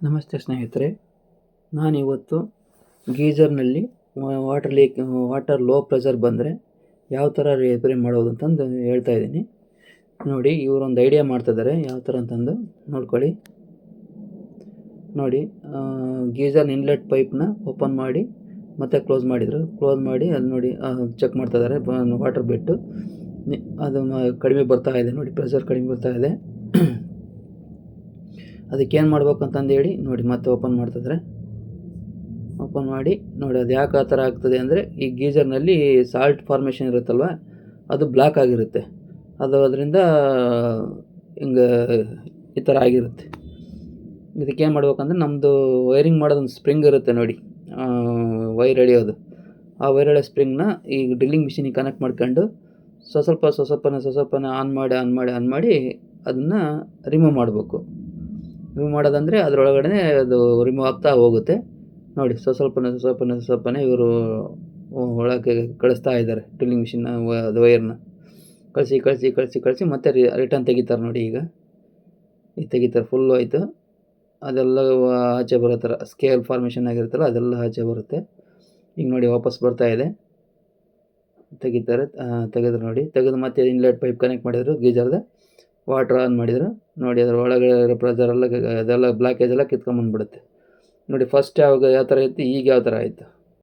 ನಮಸ್ತೆ ಸ್ನೇಹಿತರೆ, ನಾನಿವತ್ತು ಗೀಜರ್ನಲ್ಲಿ ವಾಟರ್ ಲೋ ಪ್ರೆಷರ್ ಬಂದರೆ ಯಾವ ಥರ ರಿಪೇರಿ ಮಾಡೋದು ಅಂತಂದು ಹೇಳ್ತಾ ಇದ್ದೀನಿ. ನೋಡಿ, ಇವರೊಂದು ಐಡಿಯಾ ಮಾಡ್ತಿದ್ದಾರೆ ಯಾವ ಥರ ಅಂತಂದು ನೋಡ್ಕೊಳ್ಳಿ. ನೋಡಿ, ಗೀಜರ್ ಇನ್ಲೆಟ್ ಪೈಪ್ನ ಓಪನ್ ಮಾಡಿ ಮತ್ತೆ ಕ್ಲೋಸ್ ಮಾಡಿ ಅದು ನೋಡಿ ಚೆಕ್ ಮಾಡ್ತಾಯಿದ್ದಾರೆ. ವಾಟರ್ ಬಿಟ್ಟು ಅದು ಕಡಿಮೆ ಬರ್ತಾ ಇದೆ. ನೋಡಿ, ಪ್ರೆಷರ್ ಕಡಿಮೆ ಬರ್ತಾ ಇದೆ. ಅದಕ್ಕೇನು ಮಾಡ್ಬೇಕು ಅಂತಂದು ಹೇಳಿ ನೋಡಿ, ಮತ್ತೆ ಓಪನ್ ಮಾಡಿ ನೋಡಿ ಅದು ಯಾಕೆ ಆ ಥರ ಆಗ್ತದೆ ಅಂದರೆ, ಈ ಗೀಜರ್ನಲ್ಲಿ ಸಾಲ್ಟ್ ಫಾರ್ಮೇಷನ್ ಇರುತ್ತಲ್ವ, ಅದು ಬ್ಲಾಕ್ ಆಗಿರುತ್ತೆ. ಅದರಿಂದ ಹಿಂಗೆ ಈ ಥರ ಆಗಿರುತ್ತೆ. ಇದಕ್ಕೇನು ಮಾಡ್ಬೇಕಂದ್ರೆ, ನಮ್ಮದು ವೈರಿಂಗ್ ಮಾಡೋದೊಂದು ಸ್ಪ್ರಿಂಗ್ ಇರುತ್ತೆ ನೋಡಿ, ವೈರ್ ಎಳೆಯೋದು. ಆ ವೈರ್ ಎಳೆಯೋ ಸ್ಪ್ರಿಂಗ್ನ ಈ ಡ್ರಿಲ್ಲಿಂಗ್ ಮಿಷಿನಿಗೆ ಕನೆಕ್ಟ್ ಮಾಡ್ಕೊಂಡು ಸ್ವಲ್ಪನೇ ಆನ್ ಮಾಡಿ ಅದನ್ನು ರಿಮೂವ್ ಮಾಡಬೇಕು. ರಿಮೂವ್ ಮಾಡೋದಂದರೆ ಅದರೊಳಗಡೆ ಅದು ರಿಮೂವ್ ಆಗ್ತಾ ಹೋಗುತ್ತೆ. ನೋಡಿ, ಸ್ವಲ್ಪನೇ ಇವರು ಒಳಗೆ ಕಳಿಸ್ತಾ ಇದ್ದಾರೆ ಡ್ರಿಲ್ಲಿಂಗ್ ಮಿಷಿನ್ನ ಅದು ವೈರ್ನ ಕಳಿಸಿ ಮತ್ತೆ ರಿಟರ್ನ್ ತೆಗಿತಾರೆ. ನೋಡಿ, ಈಗ ತೆಗಿತಾರೆ, ಫುಲ್ಲು ಆಯಿತು. ಅದೆಲ್ಲ ಆಚೆ ಬರೋ ಥರ ಸ್ಕೇಲ್ ಫಾರ್ಮೇಷನ್ ಆಗಿರುತ್ತಲ್ಲ, ಅದೆಲ್ಲ ಆಚೆ ಬರುತ್ತೆ. ಈಗ ನೋಡಿ, ವಾಪಸ್ ಬರ್ತಾ ಇದೆ. ತೆಗೆದ್ರು ನೋಡಿ, ತೆಗೆದು ಮತ್ತೆ ಇನ್ಲೆಟ್ ಪೈಪ್ ಕನೆಕ್ಟ್ ಮಾಡಿದರು, ಗೀಜರ್ದ ವಾಟ್ರ್ ಆನ್ ಮಾಡಿದರು. ನೋಡಿ, ಅದರ ಒಳಗಡೆ ಇರೋ ಪ್ರೆಷರ್ ಎಲ್ಲ ಅದೆಲ್ಲ ಬ್ಲಾಕೇಜ್ ಎಲ್ಲ ಕಿತ್ಕೊಂಬಂದ್ಬಿಡುತ್ತೆ. ನೋಡಿ, ಫಸ್ಟ್ ಯಾವ ಥರ ಇತ್ತು, ಈಗ ಯಾವ ಥರ ಆಯಿತು.